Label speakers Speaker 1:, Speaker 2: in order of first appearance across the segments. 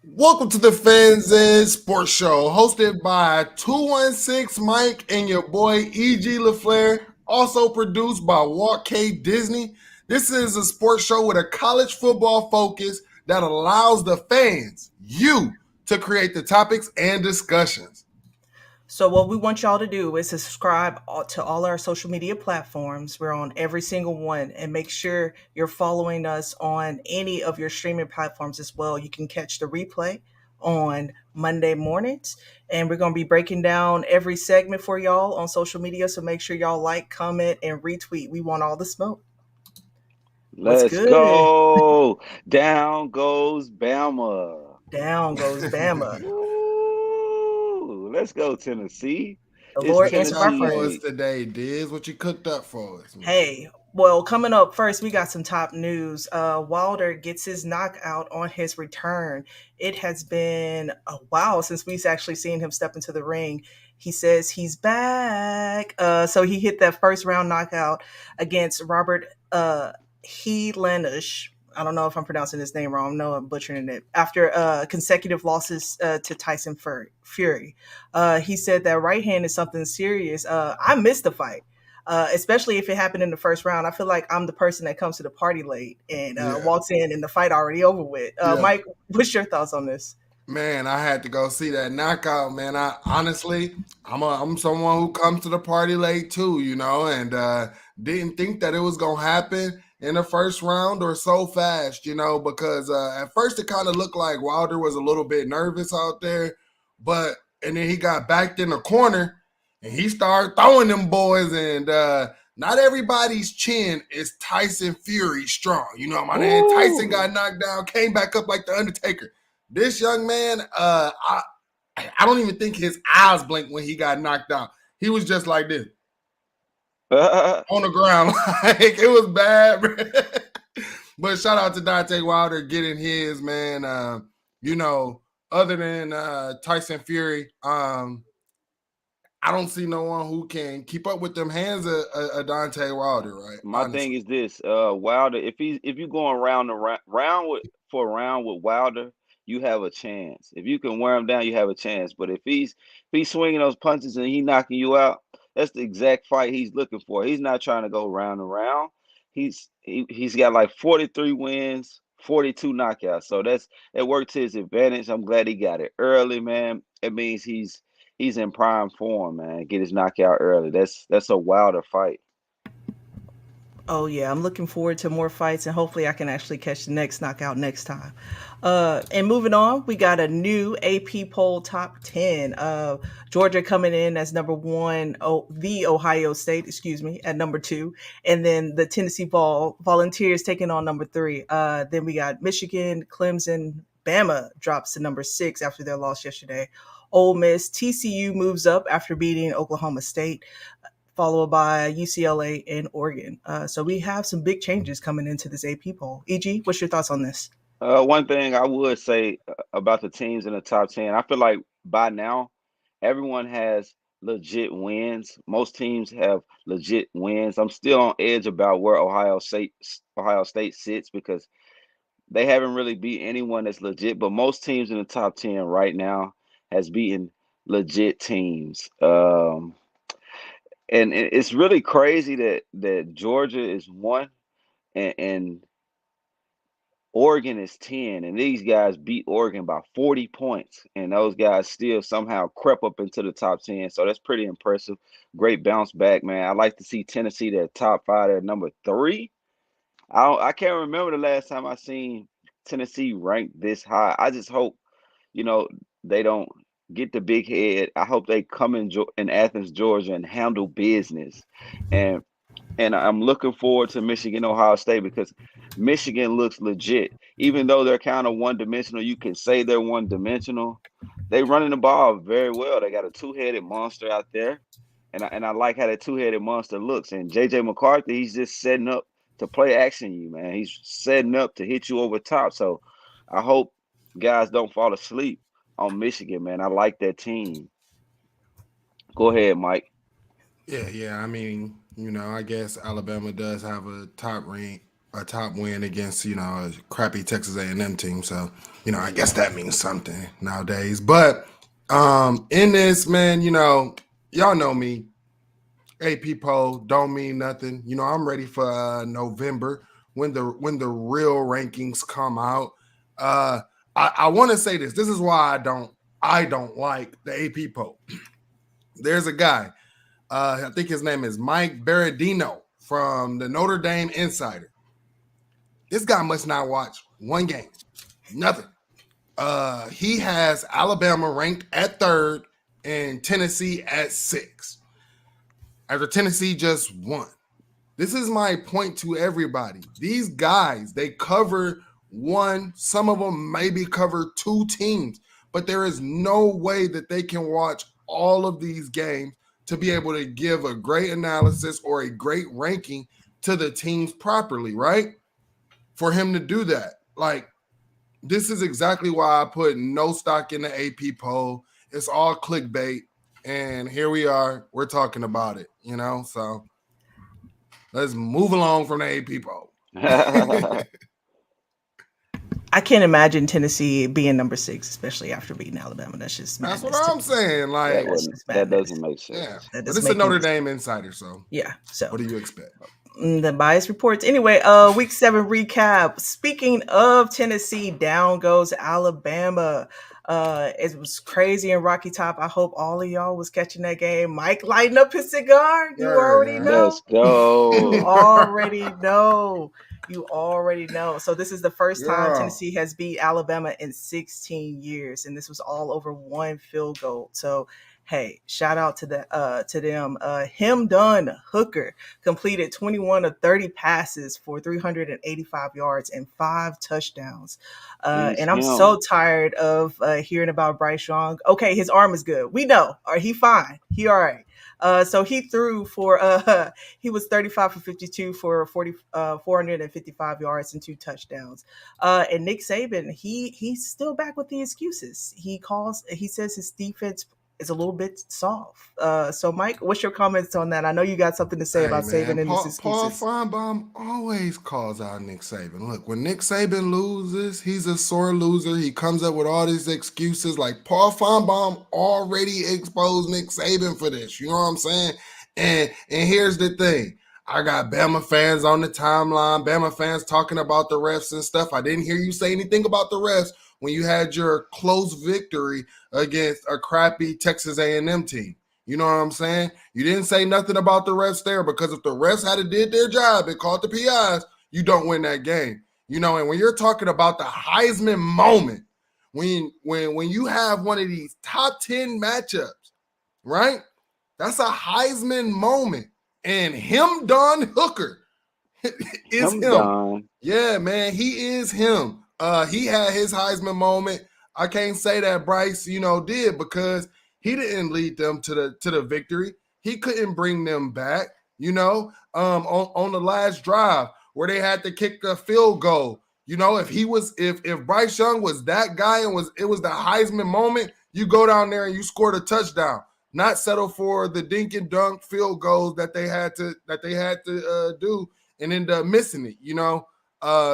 Speaker 1: Welcome to the Fans and Sports Show, hosted by 216 Mike and your boy EG Laflare, also produced by Walt K Disney. This is a sports show with a college football focus that allows the fans, you, to create the topics and discussions.
Speaker 2: So what we want y'all to do is subscribe to all our social media platforms. We're on every single one, and make sure you're following us on any of your streaming platforms as well. You can catch the replay on Monday mornings, and we're going to be breaking down every segment for y'all on social media. So make sure y'all like, comment, and retweet. We want all the smoke. What's
Speaker 3: Let's
Speaker 2: good?
Speaker 3: go. Down goes Bama.
Speaker 2: Down goes Bama.
Speaker 3: Woo! Let's go, Tennessee.
Speaker 2: The
Speaker 3: It's
Speaker 1: What
Speaker 2: Lord
Speaker 1: you cooked
Speaker 2: answered our
Speaker 1: up for us
Speaker 2: prayers.
Speaker 3: Tennessee.
Speaker 1: today, Diz? What you cooked up for us, man?
Speaker 2: Hey, well, coming up first, we got some top news. Wilder gets his knockout on his return. It has been a while since we've actually seen him step into the ring. He says he's back. So he hit that first round knockout against Robert Helenish. I don't know if I'm pronouncing his name wrong. No, I'm butchering it. After consecutive losses to Tyson Fury, he said that right hand is something serious. I missed the fight, especially if it happened in the first round. I feel like I'm the person that comes to the party late and
Speaker 1: Yeah,
Speaker 2: walks in and the fight already over with.
Speaker 1: yeah.
Speaker 2: Mike, what's your thoughts on this?
Speaker 1: Man, I had to go see that knockout, man. I honestly, I'm someone who comes to the party late too, and didn't think that it was gonna happen in the first round or so fast, because at first it kind of looked like Wilder was a little bit nervous out there, but and then he got backed in the corner and he started throwing them boys, and not everybody's chin is Tyson Fury strong. My man Tyson
Speaker 3: Ooh.
Speaker 1: got knocked down, came back up like the Undertaker. This young man, I don't even think his eyes blinked when he got knocked out. He was just like this on the ground. Like it was bad. But shout out to Dante Wilder getting his, man. You know, other than Tyson Fury, I don't see no one who can keep up with them hands of Dante Wilder, right?
Speaker 3: My thing
Speaker 1: Honestly.
Speaker 3: is this, Wilder, if you going round the round with for a round with Wilder, you have a chance. If you can wear him down, you have a chance. But if he's swinging those punches and he knocking you out, that's the exact fight he's looking for. He's not trying to go round and round. He's got like 43 wins, 42 knockouts. So it worked to his advantage. I'm glad he got it early, man. It means he's in prime form, man. Get his knockout early. That's a Wilder fight.
Speaker 2: Oh yeah, I'm looking forward to more fights, and hopefully I can actually catch the next knockout next time. And moving on, we got a new AP poll top 10. Georgia coming in as number one, the Ohio State, excuse me, at number two, and then the Tennessee Volunteers taking on number three. Then we got Michigan, Clemson, Bama drops to number six after their loss yesterday. Ole Miss, TCU moves up after beating Oklahoma State, followed by UCLA and Oregon. So we have some big changes coming into this AP poll. EG, what's your thoughts on this?
Speaker 3: One thing I would say about the teams in the top 10, I feel like by now everyone has legit wins. Most teams have legit wins. I'm still on edge about where Ohio State sits because they haven't really beat anyone that's legit, but most teams in the top 10 right now has beaten legit teams. And it's really crazy that Georgia is one and Oregon is 10, and these guys beat Oregon by 40 points, and those guys still somehow crept up into the top 10. So that's pretty impressive. Great bounce back, man. I like to see Tennessee their top five at number three. I can't remember the last time I seen Tennessee ranked this high. I just hope, you know, they don't get the big head. I hope they come in Athens, Georgia, and handle business. And and I'm looking forward to Michigan, Ohio State because Michigan looks legit. Even though they're kind of one dimensional, you can say they're one dimensional. They running the ball very well. They got a two-headed monster out there, and I like how that two-headed monster looks. And JJ McCarthy, he's just setting up to play action you, man. He's setting up to hit you over top. So I hope guys don't fall asleep on Michigan, man. I like that team. Go ahead,
Speaker 1: Yeah. I mean, I guess Alabama does have a top rank a top win against, a crappy Texas A&M team. So, I guess that means something nowadays. But in this, man, y'all know me. AP poll don't mean nothing. I'm ready for November when the real rankings come out. I want to say this. This is why I don't like the AP poll. There's a guy. I think his name is Mike Berardino from the Notre Dame Insider. This guy must not watch one game. Nothing. He has Alabama ranked at 3rd and Tennessee at 6th. After Tennessee just won. This is my point to everybody. These guys, they cover one, some of them maybe cover 2 teams, but there is no way that they can watch all of these games to be able to give a great analysis or a great ranking to the teams properly, right? For him to do that. Like, this is exactly why I put no stock in the AP poll. It's all clickbait. And here we are. We're talking about it, So let's move along from the AP poll.
Speaker 2: I can't imagine Tennessee being number 6, especially after beating Alabama. That's
Speaker 1: what I'm saying. Like,
Speaker 3: that doesn't make sense.
Speaker 1: Yeah, but it's a Notre Dame insider, so
Speaker 2: yeah. So
Speaker 1: what do you expect?
Speaker 2: The bias reports. Anyway, week 7 recap. Speaking of Tennessee, down goes Alabama. It was crazy in Rocky Top. I hope all of y'all was catching that game. Mike lighting up his cigar. You already know.
Speaker 3: Let's go.
Speaker 2: You already know. So this is the first time Tennessee has beat Alabama in 16 years, and this was all over 1 field goal. So hey, shout out to them. Him done Hooker completed 21 of 30 passes for 385 yards and 5 touchdowns. And I'm so tired of hearing about Bryce Young. Okay, his arm is good. We know. He fine. He all right. So he threw for he was 35 for 52 for 455 yards and 2 touchdowns. And Nick Saban, he's still back with the excuses. He says his defense is a little bit soft. So Mike, what's your comments on that? I know you got something to say about Saban and his excuses.
Speaker 1: Paul Feinbaum always calls out Nick Saban. Look, when Nick Saban loses, he's a sore loser. He comes up with all these excuses. Like, Paul Feinbaum already exposed Nick Saban for this. You know what I'm saying? And here's the thing. I got Bama fans on the timeline, Bama fans talking about the refs and stuff. I didn't hear you say anything about the refs when you had your close victory against a crappy Texas A&M team. You know what I'm saying? You didn't say nothing about the refs there, because if the refs had did their job and called the PIs, you don't win that game. And when you're talking about the Heisman moment, when you have one of these top 10 matchups, right? That's a Heisman moment. And him, Don Hooker, is him.
Speaker 3: Don.
Speaker 1: Yeah, man, he is him. He had his Heisman moment. I can't say that Bryce, did, because he didn't lead them to the victory. He couldn't bring them back, on the last drive where they had to kick a field goal. If Bryce Young was that guy and it was the Heisman moment, you go down there and you scored a touchdown. Not settle for the dink and dunk field goals that they had to do and end up missing it.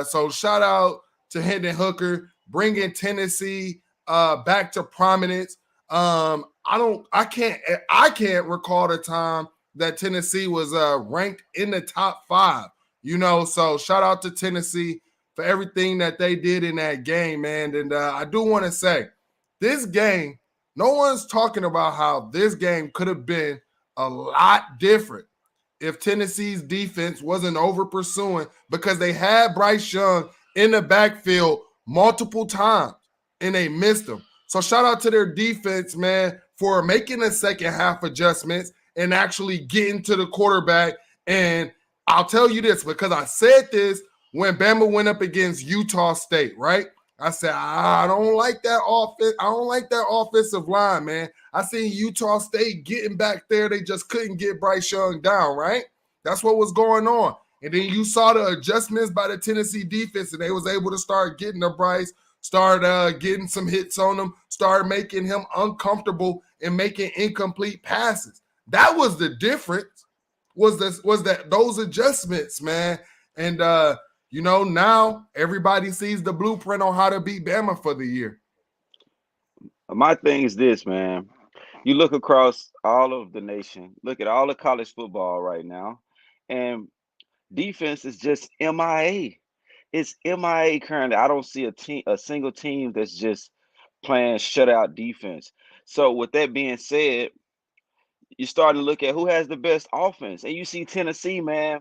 Speaker 1: So shout out to Hendon Hooker, bringing Tennessee back to prominence. I can't recall the time that Tennessee was ranked in the top 5. So shout out to Tennessee for everything that they did in that game, man. And I do want to say, this game, no one's talking about how this game could have been a lot different if Tennessee's defense wasn't over pursuing, because they had Bryce Young in the backfield multiple times and they missed him. So shout out to their defense, man, for making the second half adjustments and actually getting to the quarterback. And I'll tell you this, because I said this when Bama went up against Utah State, right? I said, I don't like that offense. I don't like that offensive line, man. I seen Utah State getting back there. They just couldn't get Bryce Young down, right? That's what was going on. And then you saw the adjustments by the Tennessee defense, and they was able to start getting to Bryce, start getting some hits on him, start making him uncomfortable and making incomplete passes. That was the difference, was that those adjustments, man. And Now everybody sees the blueprint on how to beat Bama for the year.
Speaker 3: My thing is this, man. You look across all of the nation, look at all the college football right now, and defense is just MIA. It's MIA currently. I don't see a single team that's just playing shutout defense. So with that being said, you're starting to look at who has the best offense. And you see Tennessee, man.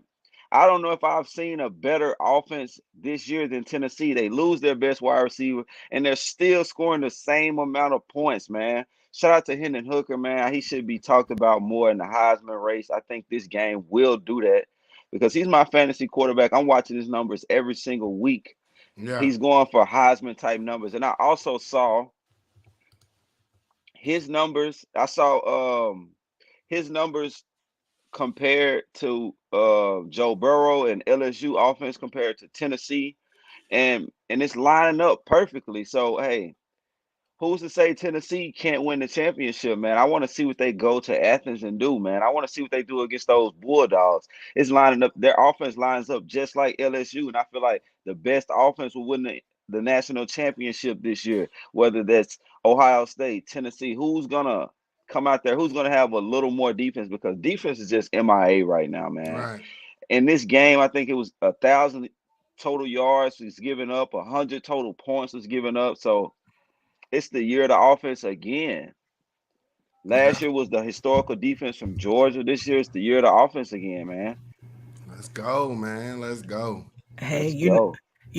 Speaker 3: I don't know if I've seen a better offense this year than Tennessee. They lose their best wide receiver, and they're still scoring the same amount of points, man. Shout out to Hendon Hooker, man. He should be talked about more in the Heisman race. I think this game will do that because he's my fantasy quarterback. I'm watching his numbers every single week.
Speaker 1: Yeah.
Speaker 3: He's going for Heisman type numbers. And I also saw his numbers. I saw his numbers compared to Joe Burrow and LSU offense compared to Tennessee, and it's lining up perfectly. So hey, who's to say Tennessee can't win the championship, man? I want to see what they go to Athens and do, man. I want to see what they do against those Bulldogs. It's lining up. Their offense lines up just like LSU, and I feel like the best offense will win the national championship this year, whether that's Ohio State, Tennessee. Who's gonna come out there? Who's gonna have a little more defense? Because defense is just MIA right now, man.
Speaker 1: Right.
Speaker 3: In this game, I think it was 1,000 total yards was given up, 100 total points was given up. So it's the year of the offense again.
Speaker 1: Yeah.
Speaker 3: Last year was the historical defense from Georgia. This year is the year of the offense again, man.
Speaker 1: Let's go, man. Let's go.
Speaker 2: Hey,
Speaker 3: Let's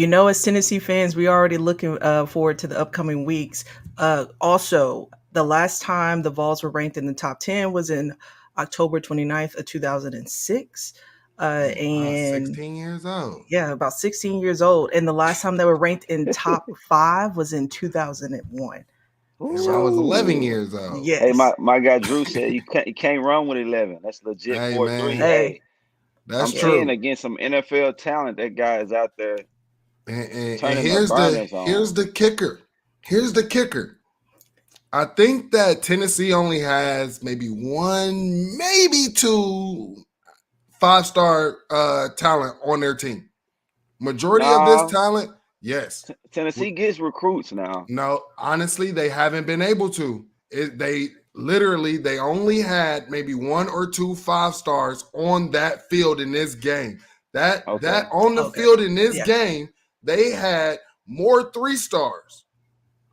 Speaker 3: go.
Speaker 2: as Tennessee fans, we already looking forward to the upcoming weeks. Also, the last time the Vols were ranked in the top 10 was in October 29th of 2006. And
Speaker 1: 16 years old.
Speaker 2: yeah, about 16 years old. And the last time they were ranked in top 5 was in 2001.
Speaker 1: And I was 11
Speaker 3: Ooh.
Speaker 1: years old.
Speaker 3: Hey,
Speaker 2: Yes.
Speaker 3: my guy Drew said you can't run with 11. That's legit
Speaker 1: Hey,
Speaker 3: 4-3.
Speaker 1: man.
Speaker 3: Hey,
Speaker 1: That's
Speaker 3: I'm
Speaker 2: Yeah.
Speaker 3: seeing
Speaker 1: true.
Speaker 3: against some NFL talent. That guy is out there
Speaker 1: And
Speaker 3: turning the
Speaker 1: here's
Speaker 3: burners on.
Speaker 1: the kicker. Here's the kicker. I think that Tennessee only has maybe one, maybe two 5-star talent on their team. Majority of this
Speaker 3: Nah,
Speaker 1: talent, yes.
Speaker 3: Tennessee gets recruits now.
Speaker 1: No, honestly, they haven't been able to. They only had maybe 1 or 2 5-stars on that field in this game. That
Speaker 3: Okay.
Speaker 1: on the
Speaker 2: Okay.
Speaker 1: field in this
Speaker 2: Yeah.
Speaker 1: game, they had more 3-stars.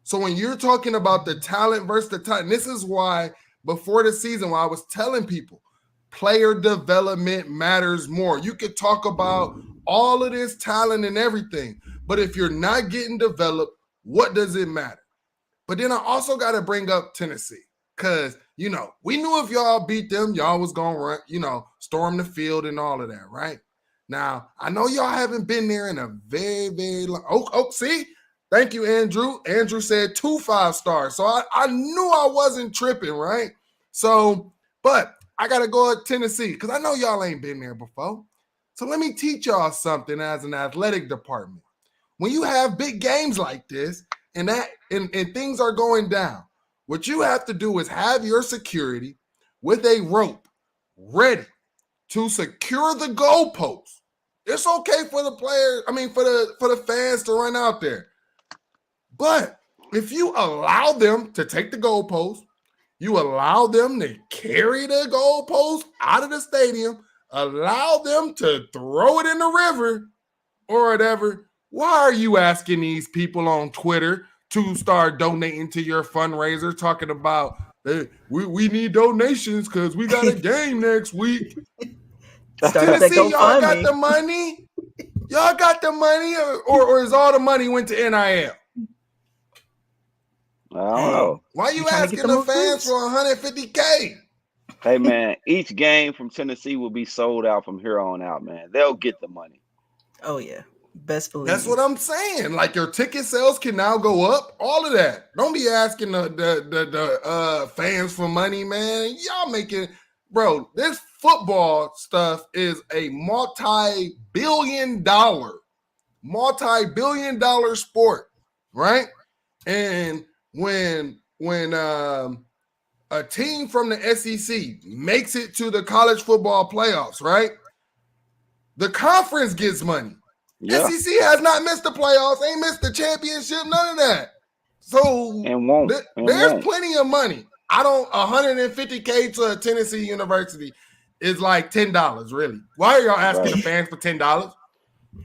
Speaker 1: So when you're talking about the talent versus the talent, this is why before the season, when I was telling people, player development matters more. You could talk about all of this talent and everything, but if you're not getting developed, what does it matter? But then I also got to bring up Tennessee because, we knew if y'all beat them, y'all was going to run, storm the field and all of that, right? Now, I know y'all haven't been there in a very, very long. Oh, see? Thank you, Andrew. Andrew said 2 5-stars. So I knew I wasn't tripping, right? So, but I got to go at Tennessee because I know y'all ain't been there before. So let me teach y'all something as an athletic department. When you have big games like this and things are going down, what you have to do is have your security with a rope ready to secure the goalpost. It's okay for the players, for the fans to run out there. But if you allow them to take the goalpost, you allow them to carry the goalpost out of the stadium, allow them to throw it in the river or whatever, why are you asking these people on Twitter to start donating to your fundraiser, talking about we need donations because we got a game next week?
Speaker 2: Start up that
Speaker 1: Tennessee, y'all got
Speaker 2: GoFundMe.
Speaker 1: the money? Y'all got the money, or is all the money went to NIL?
Speaker 3: I don't know.
Speaker 1: Why you
Speaker 2: trying to get
Speaker 1: asking
Speaker 2: them
Speaker 1: the fans
Speaker 2: recruits?
Speaker 1: for $150K?
Speaker 3: Hey man, each game from Tennessee will be sold out from here on out, man. They'll get the money.
Speaker 2: Oh yeah, best believe.
Speaker 1: That's what I'm saying. Like your ticket sales can now go up. All of that. Don't be asking the fans for money, man. Y'all making, bro. This football stuff is a multi-billion dollar sport, right? And when a team from the SEC makes it to the college football playoffs, right? The conference gets money.
Speaker 3: Yeah,
Speaker 1: SEC has not missed the playoffs, ain't missed the championship, none of that. So
Speaker 3: and
Speaker 1: there's
Speaker 3: won't.
Speaker 1: plenty of money. I don't 150K to a Tennessee University is like $10, really. Why are y'all asking the
Speaker 3: Right.
Speaker 1: fans for $10?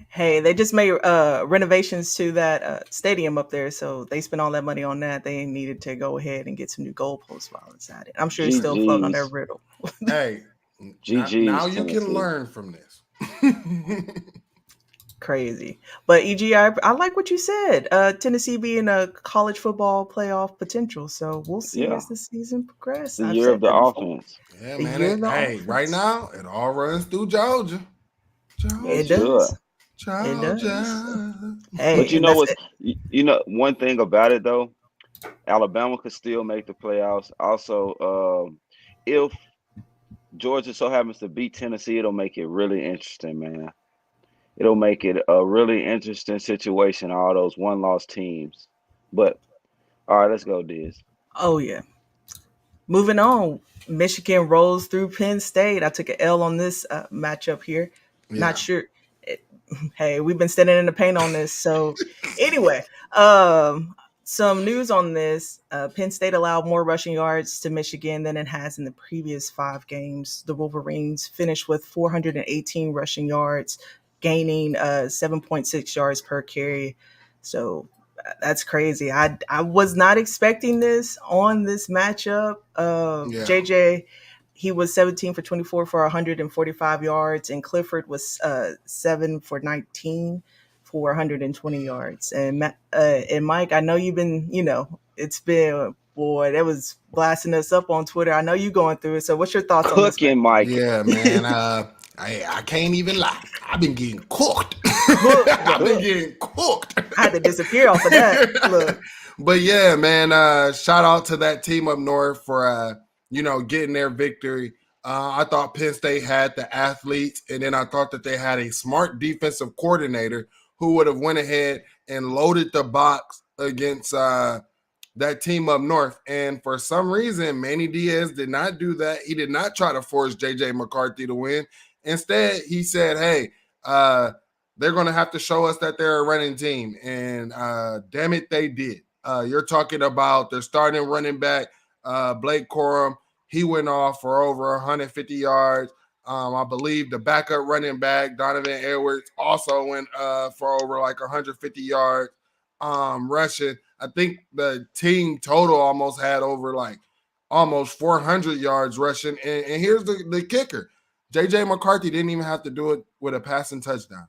Speaker 2: Hey, they just made renovations to that stadium up there, so they spent all that money on that. They needed to go ahead and get some new goalposts while it's at it. I'm sure it's still floating on their
Speaker 3: GG's,
Speaker 2: riddle.
Speaker 1: Hey, now
Speaker 3: GG's
Speaker 1: you can
Speaker 3: Tennessee.
Speaker 1: learn from this.
Speaker 2: Crazy. But EG, I like what you said. Tennessee being a college football playoff potential. So we'll see
Speaker 3: Yeah,
Speaker 2: as the season
Speaker 3: it's
Speaker 2: progresses.
Speaker 3: the
Speaker 2: I've
Speaker 3: year of
Speaker 2: said
Speaker 3: the
Speaker 2: that before.
Speaker 3: offense.
Speaker 1: Yeah,
Speaker 2: The
Speaker 1: man.
Speaker 2: year of the
Speaker 1: Hey, right
Speaker 2: offense.
Speaker 1: now it all runs through Georgia.
Speaker 2: It
Speaker 3: It
Speaker 1: Georgia.
Speaker 3: should.
Speaker 2: does. It does.
Speaker 1: Georgia.
Speaker 3: But
Speaker 2: Hey,
Speaker 3: you
Speaker 2: and
Speaker 3: know
Speaker 2: that's
Speaker 3: what's
Speaker 2: it.
Speaker 3: one thing about it though, Alabama could still make the playoffs. Also, if Georgia so happens to beat Tennessee, it'll make it really interesting, man. It'll make it a really interesting situation, all those one-loss teams. But all right, let's go, Diz.
Speaker 2: Oh yeah. Moving on. Michigan rolls through Penn State. I took an L on this matchup here. Not
Speaker 1: Yeah.
Speaker 2: sure. Hey, we've been standing in the paint on this. So anyway, um, some news on this. Penn State allowed more rushing yards to Michigan than it has in the previous 5 games. The Wolverines finished with 418 rushing yards, gaining 7.6 yards per carry. So that's crazy. I was not expecting this on this matchup.
Speaker 1: Yeah.
Speaker 2: JJ, he was 17 for 24 for 145 yards, and Clifford was 7 for 19 for 120 yards. And Mike, I know you've been, it's been, boy, that was blasting us up on Twitter. I know you going through it. So what's your thoughts on this
Speaker 3: Cooking, Mike.
Speaker 1: Yeah, man. I can't even lie. I've been getting cooked.
Speaker 2: Cook,
Speaker 1: I've been
Speaker 2: look,
Speaker 1: getting cooked.
Speaker 2: I had to disappear off of that. Look,
Speaker 1: But yeah, man, shout out to that team up north for getting their victory. I thought Penn State had the athletes, and then I thought that they had a smart defensive coordinator who would have went ahead and loaded the box against that team up north. And for some reason, Manny Diaz did not do that. He did not try to force JJ McCarthy to win. Instead, he said, hey, they're going to have to show us that they're a running team. And damn it, they did. You're talking about their starting running back, Blake Corum. He went off for over 150 yards. I believe the backup running back, Donovan Edwards, also went for over like 150 yards rushing. I think the team total almost had over like almost 400 yards rushing. And here's the kicker. JJ McCarthy didn't even have to do it with a passing touchdown.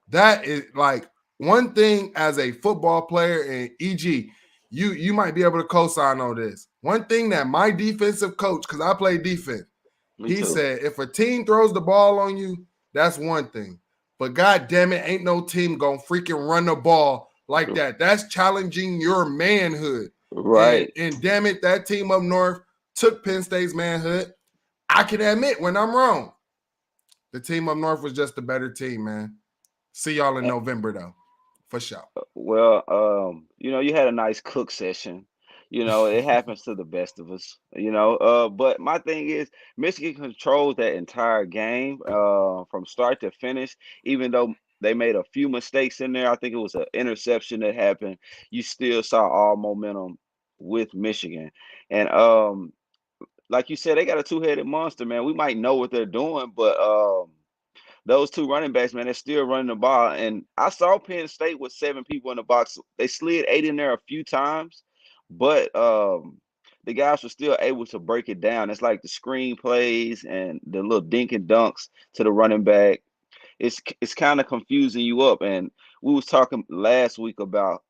Speaker 1: That is like one thing as a football player, and EG, you might be able to co-sign on this. One thing that my defensive coach, because I play defense,
Speaker 3: Me
Speaker 1: he
Speaker 3: too.
Speaker 1: said, if a team throws the ball on you, that's one thing. But God damn it, ain't no team gonna freaking run the ball like that. That's challenging your manhood. And
Speaker 3: Right.
Speaker 1: and damn it, that team up north took Penn State's manhood. I can admit when I'm wrong. The team up north was just a better team, man. See y'all in November though, for sure.
Speaker 3: Well, you had a nice cook session. It happens to the best of us. But my thing is, Michigan controls that entire game from start to finish. Even though they made a few mistakes in there, I think it was an interception that happened. You still saw all momentum with Michigan, and like you said, they got a two-headed monster, man. We might know what they're doing, but those two running backs, man, they're still running the ball. And I saw Penn State with 7 people in the box. They slid 8 in there a few times, but the guys were still able to break it down. It's like the screen plays and the little dink and dunks to the running back. It's kind of confusing you up. And we was talking last week about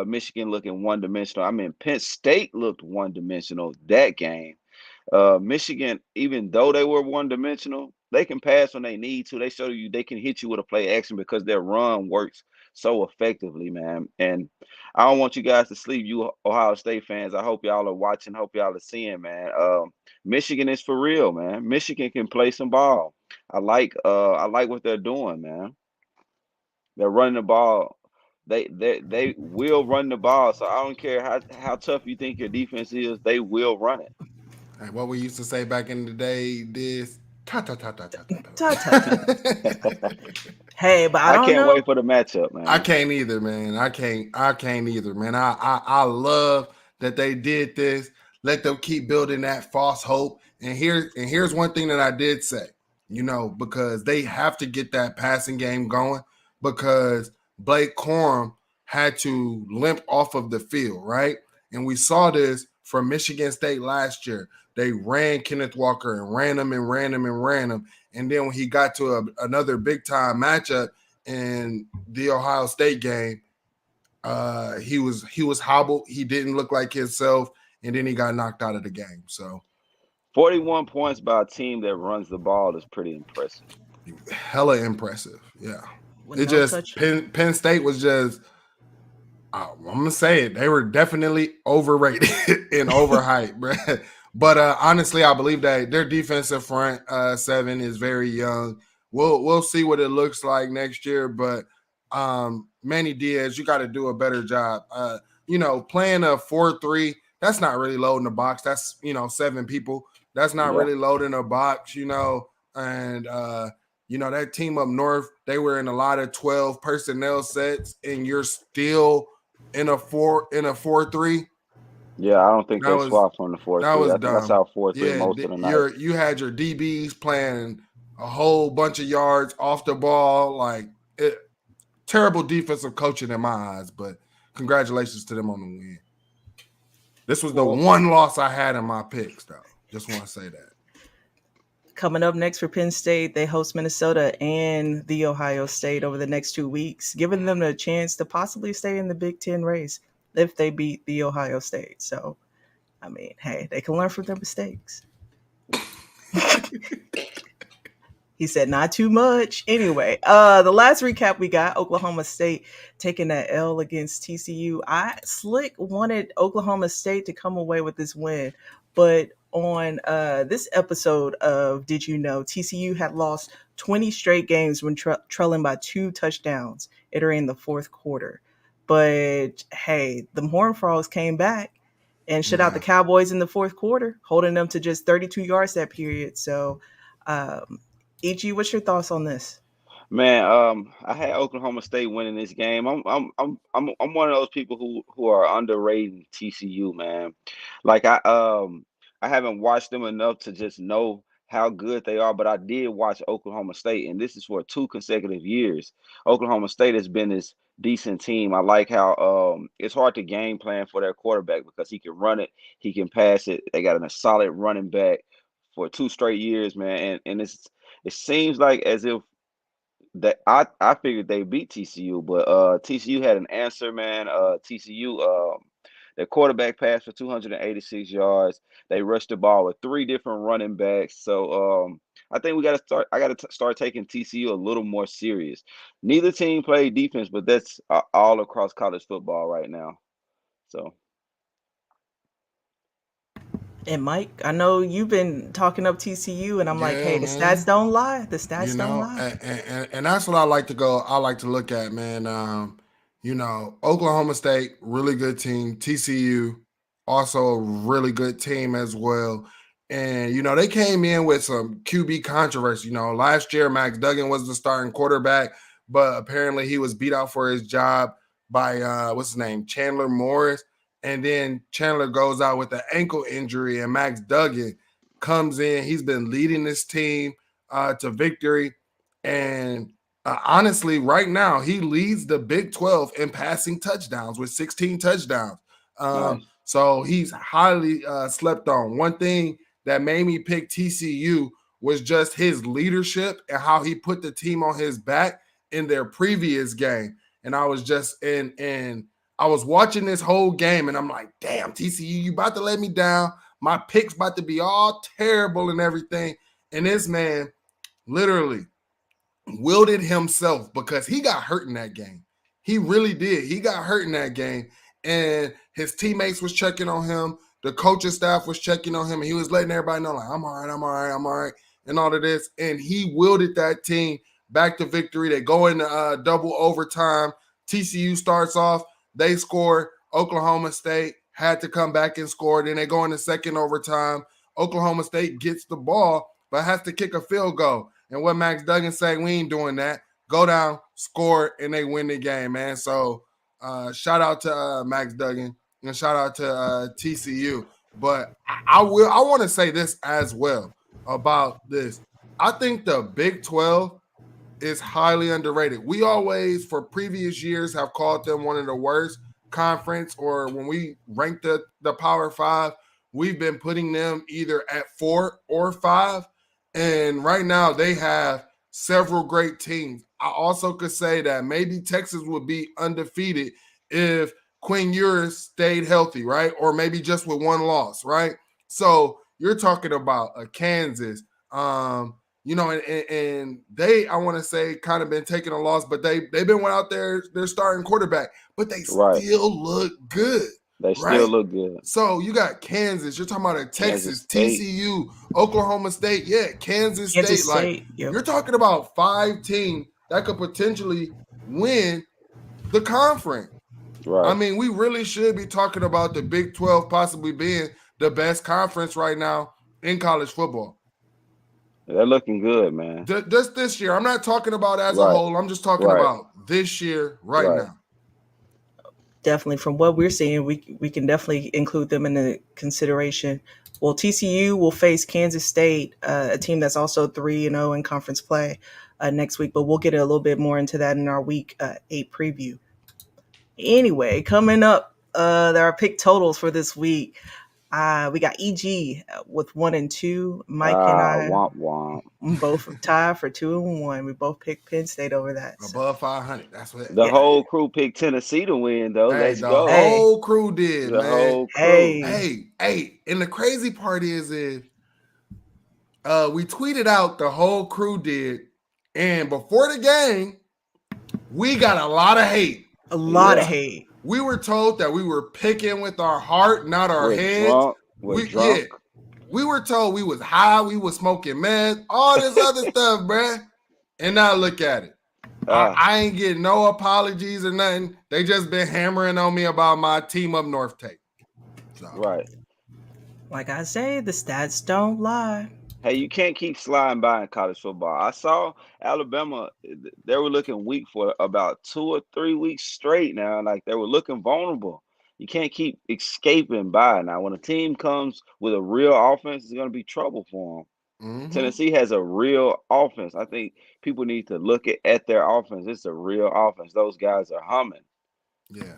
Speaker 3: Michigan looking one-dimensional. I mean, Penn State looked one-dimensional that game. Michigan, even though they were one dimensional, they can pass when they need to. They show you they can hit you with a play action because their run works so effectively, man. And I don't want you guys to sleep, you Ohio State fans. I hope y'all are watching. Hope y'all are seeing, man. Michigan is for real, man. Michigan can play some ball. I like what they're doing, man. They're running the ball. They will run the ball. So I don't care how tough you think your defense is. They will run it.
Speaker 1: Hey, what we used to say back in the day, this Ta ta ta ta ta ta
Speaker 2: Ta ta ta.
Speaker 1: ta.
Speaker 2: Hey, but I
Speaker 3: I
Speaker 2: don't
Speaker 3: can't
Speaker 2: know.
Speaker 3: wait for the matchup,
Speaker 1: I
Speaker 3: man.
Speaker 1: can't either, man. I can't either, man. I love that they did this. Let them keep building that false hope. And here's one thing that I did say, because they have to get that passing game going because Blake Corum had to limp off of the field, right? And we saw this from Michigan State last year. They ran Kenneth Walker and ran him and ran him and ran him. And then when he got to another big time matchup, in the Ohio State game, he was hobbled. He didn't look like himself, and then he got knocked out of the game. So
Speaker 3: 41 points by a team that runs the ball is pretty impressive.
Speaker 1: hella impressive. Yeah,
Speaker 2: With
Speaker 1: it
Speaker 2: no
Speaker 1: just
Speaker 2: touch.
Speaker 1: Penn State was just. I'm gonna say it. They were definitely overrated and overhyped, bro. But honestly, I believe that their defensive front seven is very young. We'll see what it looks like next year. But Manny Diaz, you got to do a better job. Playing a 4-3, that's not really loading the box. That's 7 people. That's not
Speaker 3: Yeah.
Speaker 1: really loading a box. And that team up north, they were in a lot of 12 personnel sets, and you're still in a 4-3.
Speaker 3: Yeah, I don't think
Speaker 1: That
Speaker 3: they
Speaker 1: was
Speaker 3: swapped from the
Speaker 1: that
Speaker 3: 4-3.
Speaker 1: was
Speaker 3: I think I
Speaker 1: dumb.
Speaker 3: saw 4-3
Speaker 1: Yeah,
Speaker 3: most of the night.
Speaker 1: you had your DBs playing a whole bunch of yards off the ball, terrible defensive coaching in my eyes. But congratulations to them on the win. This was the
Speaker 3: Well,
Speaker 1: one loss I had in my picks, though. Just want to say that.
Speaker 2: Coming up next for Penn State, they host Minnesota and the Ohio State over the next 2 weeks, giving them a chance to possibly stay in the Big Ten race if they beat the Ohio State. So, I mean, hey, they can learn from their mistakes. He said not too much. Anyway, the last recap we got, Oklahoma State taking that L against TCU. Slick wanted Oklahoma State to come away with this win, but on this episode of Did You Know, TCU had lost 20 straight games when trailing by 2 touchdowns entering the fourth quarter. But hey, the Horned Frogs came back and shut out the
Speaker 1: Yeah.
Speaker 2: Cowboys in the fourth quarter, holding them to just 32 yards that period. So, EG, what's your thoughts on this?
Speaker 3: man, I had Oklahoma State winning this game. I'm one of those people who are underrating TCU, man. Like I haven't watched them enough to just know how good they are, but I did watch Oklahoma State, and this is for 2 consecutive years. Oklahoma State has been this decent team. I like how it's hard to game plan for their quarterback because he can run it, he can pass it. They got a solid running back for 2 straight years, man, and it seems like as if that I figured they beat TCU, but TCU had an answer, man. TCU their quarterback passed for 286 yards. They rushed the ball with 3 different running backs. So I think we got to start. I got to start taking TCU a little more serious. Neither team played defense, but that's all across college football right now. So
Speaker 2: And Mike, I know you've been talking up TCU, and I'm like,
Speaker 1: Yeah,
Speaker 2: hey, the stats
Speaker 1: man.
Speaker 2: don't lie. The stats don't lie.
Speaker 1: And that's what I like to go. I like to look at, man. Oklahoma State, really good team. TCU, also a really good team as well. And they came in with some QB controversy. Last year Max Duggan was the starting quarterback, but apparently he was beat out for his job by what's his name, Chandler Morris. And then Chandler goes out with an ankle injury, and Max Duggan comes in. He's been leading this team to victory. And honestly, right now, he leads the Big 12 in passing touchdowns with 16 touchdowns.
Speaker 3: nice.
Speaker 1: So he's highly slept on. One thing that made me pick TCU was just his leadership and how he put the team on his back in their previous game. And I was just in I was watching this whole game, and I'm like, damn, TCU, you about to let me down. My pick's about to be all terrible and everything. And this man literally wielded himself because he got hurt in that game. He really did. He got hurt in that game. And his teammates was checking on him. The coaching staff was checking on him. And he was letting everybody know, like, I'm all right, I'm all right, I'm all right, and all of this. And he wielded that team back to victory. They go into double overtime. TCU starts off. They score. Oklahoma State had to come back and score. Then they go into second overtime. Oklahoma State gets the ball. but has to kick a field goal. And what Max Duggan say, we ain't doing that. Go down, score, and they win the game, man. So shout out to Max Duggan and shout out to TCU. But I want to say this as well about this. I think the Big 12 is highly underrated. We always, for previous years, have called them one of the worst conference, or when we rank the Power Five, we've been putting them either at 4 or 5. And right now they have several great teams. I also could say that maybe Texas would be undefeated if Quinn Ewers stayed healthy, right? Or maybe just with one loss, right? So you're talking about a Kansas, and they, I want to say, kind of been taking a loss, but they've been went out there, they're starting quarterback, but they still look good.
Speaker 3: They still look good.
Speaker 1: So you got Kansas, you're talking about a Texas, TCU, Oklahoma State, Kansas State. Like you're talking about 5 teams that could potentially win the conference.
Speaker 3: Right.
Speaker 1: I mean, we really should be talking about the Big 12 possibly being the best conference right now in college football.
Speaker 3: They're looking good, man.
Speaker 1: Just this year. I'm not talking about as a whole. I'm just talking about this year right now.
Speaker 2: Definitely, from what we're seeing, we can definitely include them in the consideration. Well, TCU will face Kansas State, a team that's also 3-0 in conference play next week, but we'll get a little bit more into that in our Week 8 preview. Anyway, coming up, there are pick totals for this week. We got EG with 1 and 2. Mike and I both tied for 2 and 1. We both picked Penn State over that.
Speaker 1: Above 500. That's what
Speaker 3: the whole crew picked Tennessee to win, though.
Speaker 1: Hey,
Speaker 3: Let's go.
Speaker 1: The whole crew did,
Speaker 3: the
Speaker 1: man.
Speaker 3: Whole crew.
Speaker 1: Hey. And the crazy part is we tweeted out the whole crew did, and before the game, we got a lot of hate.
Speaker 2: A lot of hate.
Speaker 1: We were told that we were picking with our heart, not our heads.
Speaker 3: We're drunk.
Speaker 1: We were told we was high, we was smoking meth, all this other stuff, bruh. And now look at it. I ain't getting no apologies or nothing. They just been hammering on me about my Team Up North tape. So.
Speaker 3: Right.
Speaker 2: Like I say, the stats don't lie.
Speaker 3: Hey, you can't keep sliding by in college football. I saw Alabama, they were looking weak for about 2 or 3 weeks straight now. Like, they were looking vulnerable. You can't keep escaping by. Now, when a team comes with a real offense, it's going to be trouble for them. Mm-hmm. Tennessee has a real offense. I think people need to look at their offense. It's a real offense. Those guys are humming.
Speaker 1: Yeah.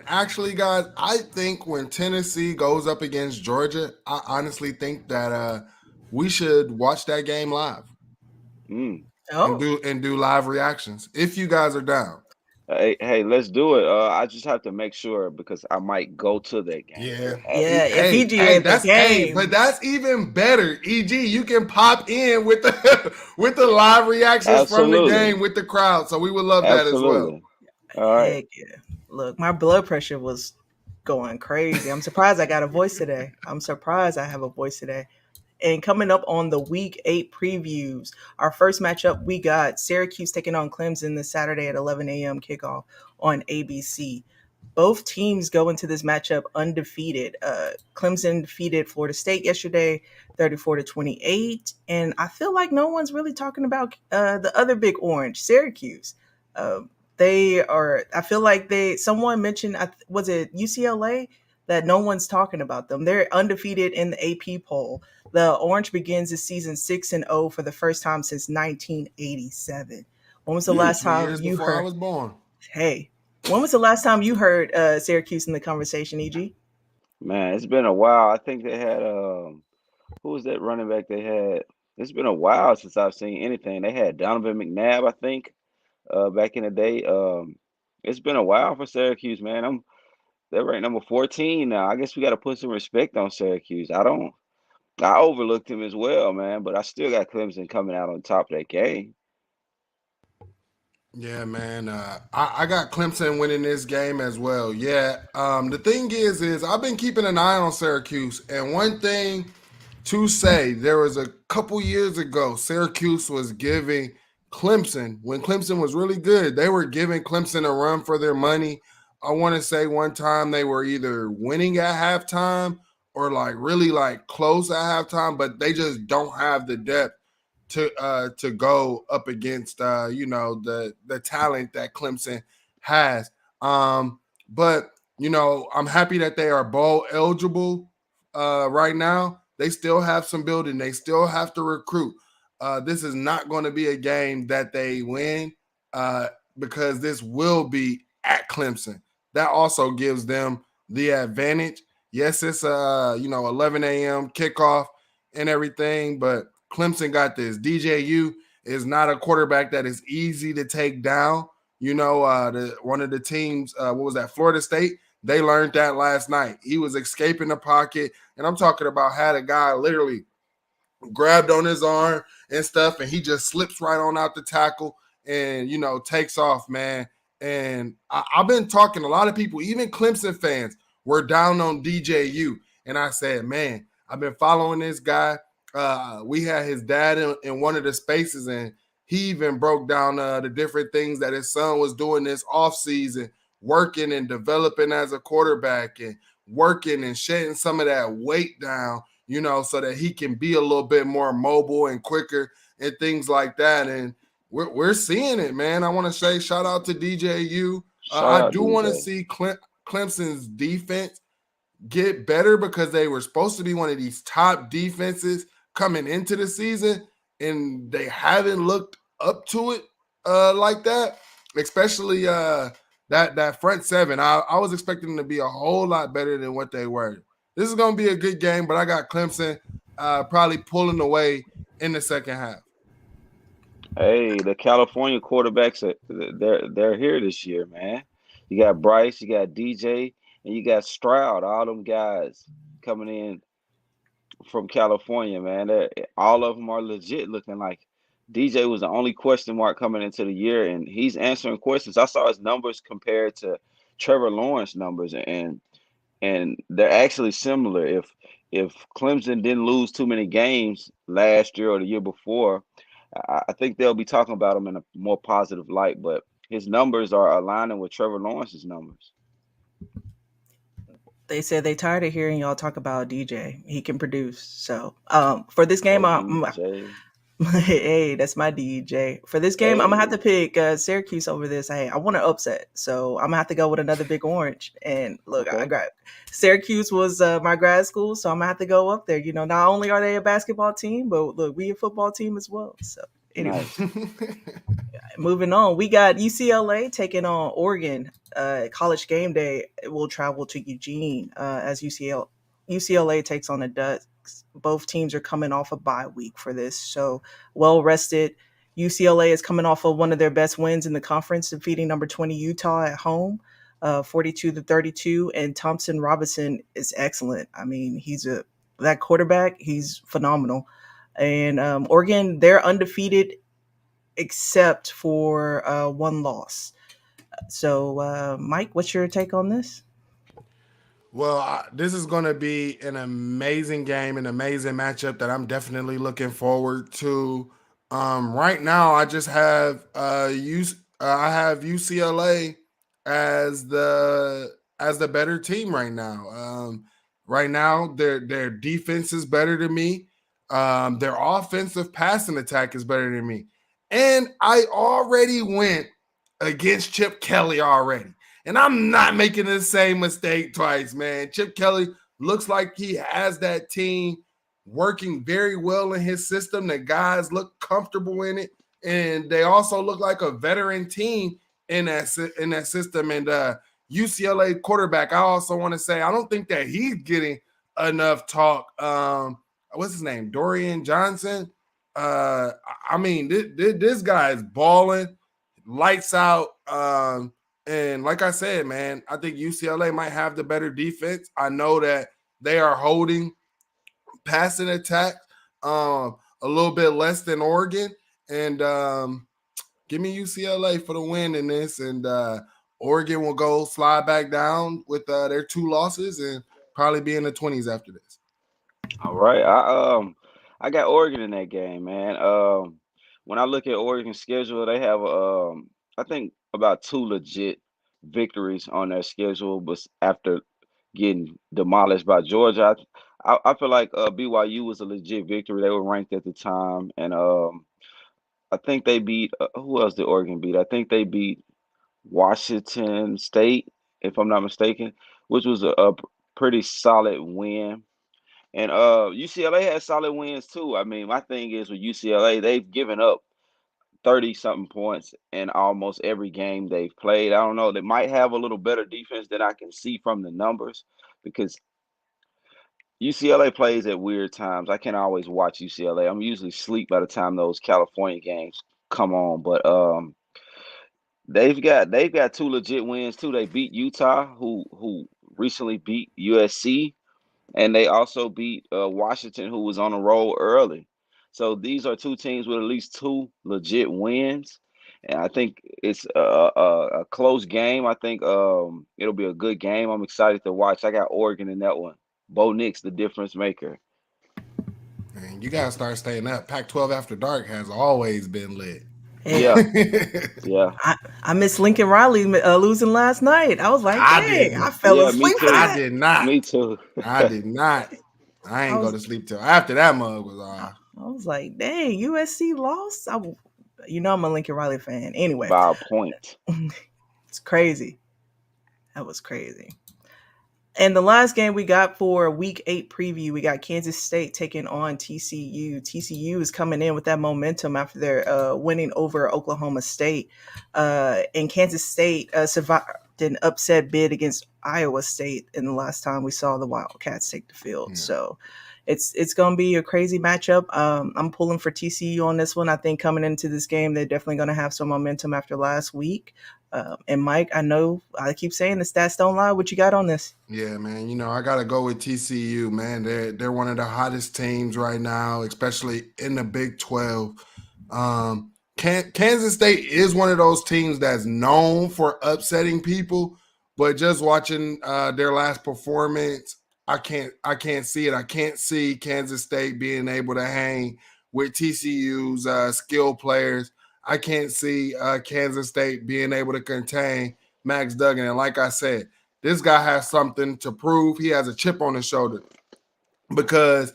Speaker 1: Actually, guys, I think when Tennessee goes up against Georgia, I honestly think that we should watch that game live and do live reactions if you guys are down.
Speaker 3: Hey, let's do it. I just have to make sure because I might go to that game.
Speaker 2: Yeah. If EG in the game,
Speaker 1: but that's even better. EG, you can pop in with the live reactions from the game with the crowd. So we would love that as well.
Speaker 3: All right.
Speaker 2: Heck yeah. Look, my blood pressure was going crazy. I'm surprised I got a voice today. I'm surprised I have a voice today. And coming up on the Week 8 previews, our first matchup, we got Syracuse taking on Clemson this Saturday at 11 a.m. kickoff on ABC. Both teams go into this matchup undefeated. Clemson defeated Florida State yesterday, 34-28. And I feel like no one's really talking about the other big orange, Syracuse. I feel like someone mentioned, was it UCLA? That no one's talking about them. They're undefeated in the AP poll. The Orange begins this season 6-0 for the first time since 1987. When was the last time you heard?
Speaker 1: I was born.
Speaker 2: Hey, when was the last time you heard Syracuse in the conversation, EG?
Speaker 3: Man, it's been a while. I think they had who was that running back they had? It's been a while since I've seen anything. They had Donovan McNabb, I think, back in the day. It's been a while for Syracuse, man. They're ranked number 14 now. I guess we got to put some respect on Syracuse. I overlooked him as well, man, but I still got Clemson coming out on top of that game.
Speaker 1: Yeah, man. I got Clemson winning this game as well. Yeah. The thing is I've been keeping an eye on Syracuse, and one thing to say, there was a couple years ago, Syracuse was giving Clemson, when Clemson was really good, they were giving Clemson a run for their money. I want to say one time they were either winning at halftime or like really like close at halftime, but they just don't have the depth to go up against the talent that Clemson has. But I'm happy that they are bowl eligible right now. They still have some building. They still have to recruit. This is not going to be a game that they win because this will be at Clemson. That also gives them the advantage. Yes, it's 11 a.m. kickoff and everything, but Clemson got this. DJU is not a quarterback that is easy to take down. One of the teams, what was that, Florida State? They learned that last night. He was escaping the pocket, and I'm talking about had a guy literally grabbed on his arm and stuff, and he just slips right on out the tackle and, takes off, man. And I've been talking to a lot of people, even Clemson fans, were down on DJU. And I said, man, I've been following this guy. We had his dad in one of the spaces, and he even broke down the different things that his son was doing this offseason, working and developing as a quarterback and working and shedding some of that weight down, so that he can be a little bit more mobile and quicker and things like that. And we're seeing it, man. I want to say shout out to DJU. I do want to see Clemson's defense get better because they were supposed to be one of these top defenses coming into the season, and they haven't looked up to it like that, especially that front seven. I was expecting them to be a whole lot better than what they were. This is going to be a good game, but I got Clemson probably pulling away in the second half.
Speaker 3: Hey, the California quarterbacks they're here this year, man. You got Bryce, you got DJ, and you got Stroud. All them guys coming in from California, man. All of them are legit looking like. DJ was the only question mark coming into the year, and he's answering questions. I saw his numbers compared to Trevor Lawrence numbers, and they're actually similar. If Clemson didn't lose too many games last year or the year before, I think they'll be talking about him in a more positive light. But his numbers are aligning with Trevor Lawrence's numbers.
Speaker 2: They said they tired of hearing y'all talk about DJ. He can produce. So for this game, hey, that's my DJ. For this game, I'm gonna have to pick Syracuse over this. Hey, I want to upset, so I'm gonna have to go with another big orange. And look, I got Syracuse was my grad school, so I'm gonna have to go up there. Not only are they a basketball team, but look, we a football team as well. So anyway, moving on, we got UCLA taking on Oregon. College game day will travel to Eugene as UCLA takes on the Ducks. Both teams are coming off a bye week for this, so well rested. UCLA is coming off of one of their best wins in the conference, defeating number 20 Utah at home, 42-32. And Thompson Robinson is excellent. I mean, that quarterback. He's phenomenal. And Oregon, they're undefeated except for one loss. So, Mike, what's your take on this?
Speaker 1: Well, this is going to be an amazing game, an amazing matchup that I'm definitely looking forward to. Right now, I just have I have UCLA as the better team right now. Right now, their defense is better than me. Their offensive passing attack is better than me, and I already went against Chip Kelly already. And I'm not making the same mistake twice, man. Chip Kelly looks like he has that team working very well in his system. The guys look comfortable in it. And they also look like a veteran team in that system. And UCLA quarterback, I also want to say, I don't think that he's getting enough talk. What's his name? Dorian Johnson. I mean, this guy is balling, lights out. And like I said, man, I think UCLA might have the better defense. I know that they are holding passing attack a little bit less than Oregon. And give me UCLA for the win in this. And Oregon will go slide back down with their 2 losses and probably be in the 20s after this.
Speaker 3: All right. I got Oregon in that game, man. When I look at Oregon's schedule, they have I think about 2 legit victories on their schedule, but after getting demolished by Georgia, I feel like BYU was a legit victory. They were ranked at the time, and I think they beat who else did Oregon beat? I think they beat Washington State, if I'm not mistaken, which was a pretty solid win. And UCLA had solid wins too. I mean, my thing is with UCLA, they've given up 30 something points in almost every game they've played. I don't know. They might have a little better defense than I can see from the numbers because UCLA plays at weird times. I can't always watch UCLA. I'm usually asleep by the time those California games come on. But they've got two legit wins too. They beat Utah, who recently beat USC, and they also beat Washington, who was on a roll early. So these are two teams with at least two legit wins, and I think it's a close game. I think it'll be a good game. I'm excited to watch. I got Oregon in that one. Bo Nix, the difference maker.
Speaker 1: Man, you gotta start staying up. Pac-12 After Dark has always been lit.
Speaker 3: Yeah, yeah,
Speaker 2: I miss Lincoln Riley losing last night. I was like,
Speaker 1: I
Speaker 2: dang, I
Speaker 1: didn't.
Speaker 2: fell
Speaker 3: yeah. Me
Speaker 2: asleep for
Speaker 3: too.
Speaker 1: I
Speaker 2: that.
Speaker 1: did not.
Speaker 3: Me too.
Speaker 1: I did not. I
Speaker 2: I
Speaker 1: ain't go
Speaker 2: was
Speaker 1: to sleep till after that mug was on.
Speaker 2: I was like, dang, USC lost. I'm a Lincoln Riley fan. Anyway,
Speaker 3: By a point.
Speaker 2: it's crazy. That was crazy. And the last game we got for Week 8 preview, we got Kansas State taking on TCU. TCU is coming in with that momentum after their winning over Oklahoma State. And Kansas State survived an upset bid against Iowa State in the last time we saw the Wildcats take the field.
Speaker 1: Yeah.
Speaker 2: So it's going to be a crazy matchup. I'm pulling for TCU on this one. I think coming into this game, they're definitely going to have some momentum after last week. And Mike, I know I keep saying the stats don't lie. What you got on this?
Speaker 1: Yeah, man. You know, I gotta go with TCU, man. They're one of the hottest teams right now, especially in the Big 12. Kansas State is one of those teams that's known for upsetting people, but just watching their last performance, I can't see it. I can't see Kansas State being able to hang with TCU's skill players. I can't see Kansas State being able to contain Max Duggan. And like I said, this guy has something to prove. He has a chip on his shoulder because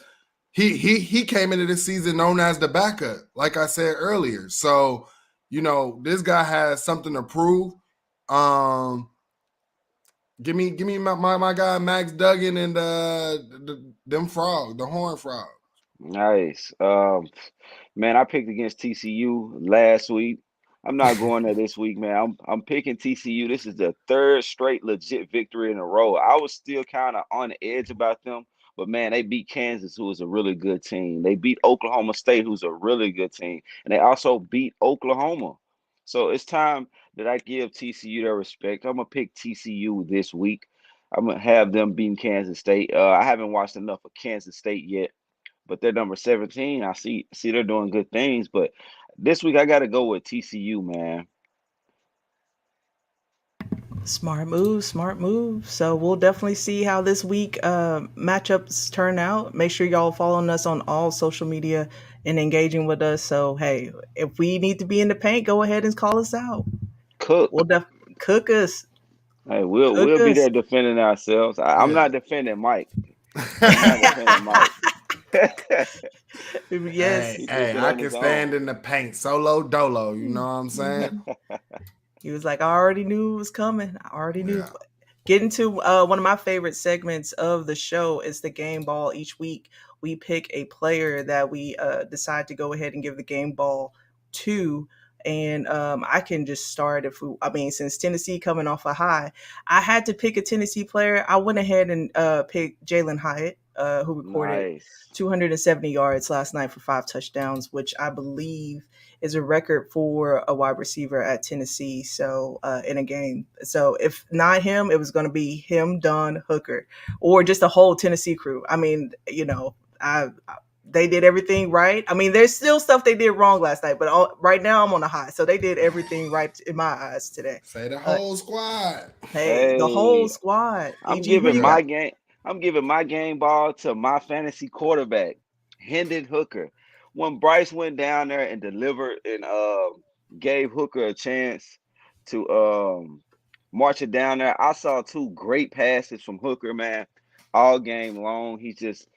Speaker 1: he came into this season known as the backup, like I said earlier. So, you know, this guy has something to prove. Give me my guy Max Duggan and them frog, the horn frog.
Speaker 3: Nice. Man, I picked against TCU last week. I'm not going there this week, man. I'm picking TCU. This is the third straight legit victory in a row. I was still kind of on the edge about them, but man, they beat Kansas, who is a really good team. They beat Oklahoma State, who's a really good team, and they also beat Oklahoma. So it's time that I give TCU their respect. I'm gonna pick TCU this week. I'm gonna have them beating Kansas State. I haven't watched enough of Kansas State yet, but they're number 17. I see they're doing good things, but this week I got to go with TCU, man.
Speaker 2: Smart move, smart move. So we'll definitely see how this week matchups turn out. Make sure y'all following us on all social media and engaging with us. So hey, if we need to be in the paint, go ahead and call us out. We'll
Speaker 3: Cook.
Speaker 2: cook us.
Speaker 3: Hey, we'll be there defending ourselves. I'm not defending Mike. I'm not defending Mike.
Speaker 2: Yes.
Speaker 1: Hey, I can stand in the paint, solo dolo. You know what I'm saying?
Speaker 2: He was like, I already knew it was coming. I already knew. Yeah. Getting to one of my favorite segments of the show is the game ball. Each week, we pick a player that we decide to go ahead and give the game ball to. And I can just start since Tennessee coming off a high, I had to pick a Tennessee player. I went ahead and picked Jalen Hyatt, who recorded 270 yards last night for 5 touchdowns, which I believe is a record for a wide receiver at Tennessee. So in a game. So if not him, it was going to be him, Don Hooker, or just the whole Tennessee crew. I mean, you know, they did everything right. I mean, there's still stuff they did wrong last night, but right now I'm on a high. So they did everything right in my eyes today.
Speaker 1: Say the whole squad.
Speaker 2: Hey, the whole squad.
Speaker 3: I'm giving my game ball to my fantasy quarterback, Hendon Hooker. When Bryce went down there and delivered and gave Hooker a chance to march it down there, I saw 2 great passes from Hooker, man. all game long. He just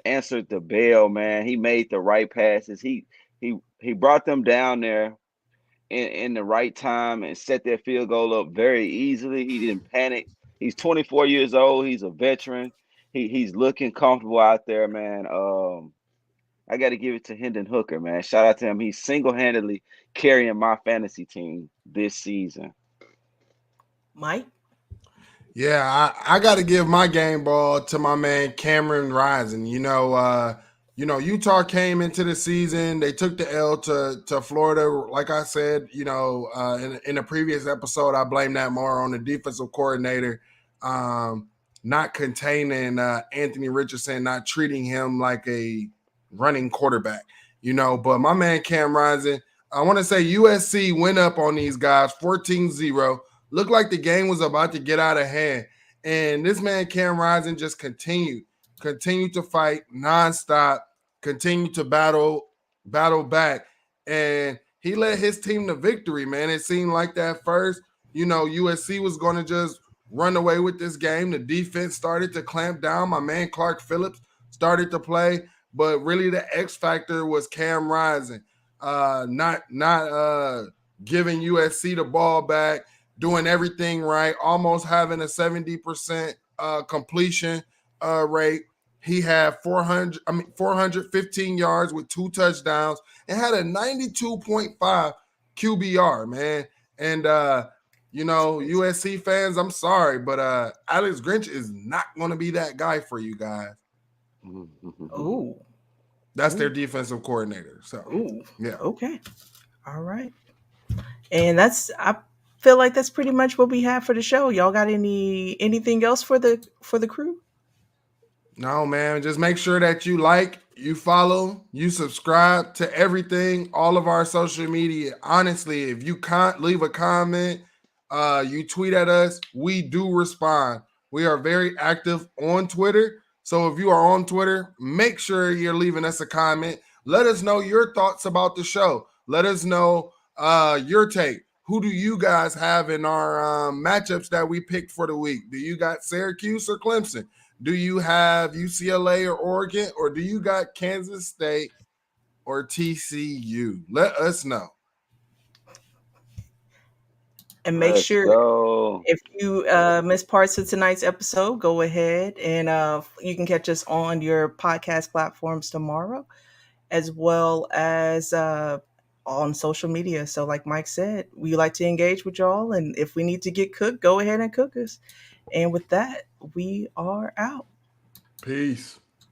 Speaker 3: answered the bell, man. He made the right passes. He brought them down there in the right time and set that field goal up very easily. He didn't panic. He's 24 years old. He's a veteran. He's looking comfortable out there, man. I got to give it to Hendon Hooker, man. Shout out to him. He's single-handedly carrying my fantasy team this season.
Speaker 2: Mike?
Speaker 1: Yeah, I got to give my game ball to my man Cameron Rising. Utah came into the season. They took the L to Florida. Like I said, in a previous episode, I blame that more on the defensive coordinator, not containing Anthony Richardson, not treating him like a running quarterback. But my man Cam Rising, I want to say USC went up on these guys 14-0. Looked like the game was about to get out of hand. And this man, Cam Rising, just continued to fight nonstop, continued to battle back. And he led his team to victory, man. It seemed like that first, USC was going to just run away with this game. The defense started to clamp down. My man, Clark Phillips, started to play. But really the X factor was Cam Rising, not giving USC the ball back, doing everything right, almost having a 70% completion rate. He had 415 yards with 2 touchdowns and had a 92.5 QBR, man. And, USC fans, I'm sorry, but Alex Grinch is not going to be that guy for you guys.
Speaker 2: Oh.
Speaker 1: That's their defensive coordinator. So, yeah.
Speaker 2: Okay. All right. And I feel like that's pretty much what we have for the show. Y'all got anything else for the crew?
Speaker 1: No, man. Just make sure that you like, you follow, you subscribe to everything, all of our social media. Honestly, if you can't leave a comment, you tweet at us, we do respond. We are very active on Twitter. So if you are on Twitter, make sure you're leaving us a comment. Let us know your thoughts about the show. Let us know your take. Who do you guys have in our matchups that we picked for the week? Do you got Syracuse or Clemson? Do you have UCLA or Oregon? Or do you got Kansas State or TCU? Let us know.
Speaker 2: And make sure if you missed parts of tonight's episode, go ahead and you can catch us on your podcast platforms tomorrow, as well as on social media. So like Mike said, we like to engage with y'all. And if we need to get cooked, go ahead and cook us. And with that, we are out.
Speaker 1: Peace.